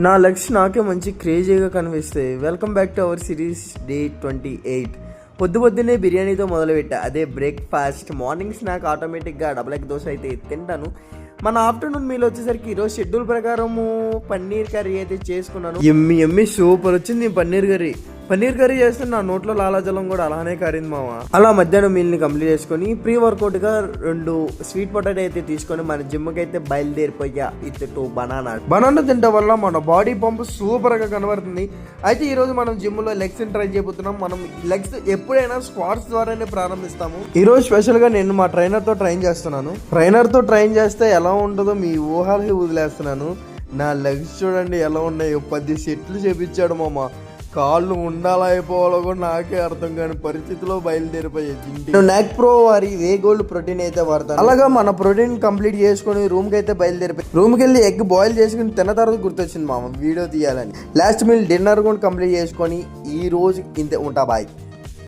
నా లెగ్స్ నాకే మంచి క్రేజీగా కనిపిస్తాయి. Welcome back to our series day 28. పొద్దున్నే బిర్యానీతో మొదలుపెట్టా. అదే బ్రేక్ఫాస్ట్. మార్నింగ్ స్నాక్ ఆటోమేటిక్గా డబుల్ ఎగ్ దోశ అయితే తింటాను. మన ఆఫ్టర్నూన్ మీల్ వచ్చేసరికి ఈరోజు షెడ్యూల్ ప్రకారము పన్నీర్ కర్రీ అయితే చేసుకున్నాను. ఎమ్మి సూపర్ వచ్చింది పన్నీర్ కర్రీ చేస్తే నా నోట్లో లాలాజలం కూడా అలానే కారింది మామ. అలా మధ్యాహ్నం మీల్ని కంప్లీట్ చేసుకొని ప్రీ వర్కౌట్ గా 2 స్వీట్ పొటాటో అయితే తీసుకొని మన జిమ్ కి అయితే బయలుదేరిపోయా. ఇది 2 బనానా తినడం వల్ల మన బాడీ పంప్ సూపర్ గా కనబడుతుంది. అయితే ఈ రోజు మనం జిమ్ లో లెగ్స్ ట్రై చేయబోతున్నాం. మనం లెగ్స్ ఎప్పుడైనా స్క్వాట్స్ ద్వారానే ప్రారంభిస్తాము. ఈ రోజు స్పెషల్ గా నేను మా ట్రైనర్ తో ట్రైన్ చేస్తున్నాను. ట్రైనర్ తో ట్రైన్ చేస్తే ఎలా ఉంటుందో మీ ఊహలకి వదిలేస్తున్నాను. నా లెగ్స్ చూడండి ఎలా ఉన్నాయో. 10 సెట్లు చేపించాడు మామ. కాళ్ళు ఉండాలా అయిపోవాలో కూడా నాకే అర్థం కాని పరిస్థితిలో బయలుదేరిపోయేది. నేను నాక్ ప్రో వారి వే గోల్డ్ ప్రోటీన్ అయితే వాడతాను. అలాగా మన ప్రోటీన్ కంప్లీట్ చేసుకుని రూమ్ కి అయితే బయలుదేరిపోయి రూమ్ కి వెళ్ళి ఎగ్ బాయిల్ చేసుకుని తిన్న తర్వాత గుర్తొచ్చింది మామ వీడియో తీయాలని. లాస్ట్ మీల్ డిన్నర్ కూడా కంప్లీట్ చేసుకొని ఈ రోజు ఇంతే ఉంటా. బాయ్.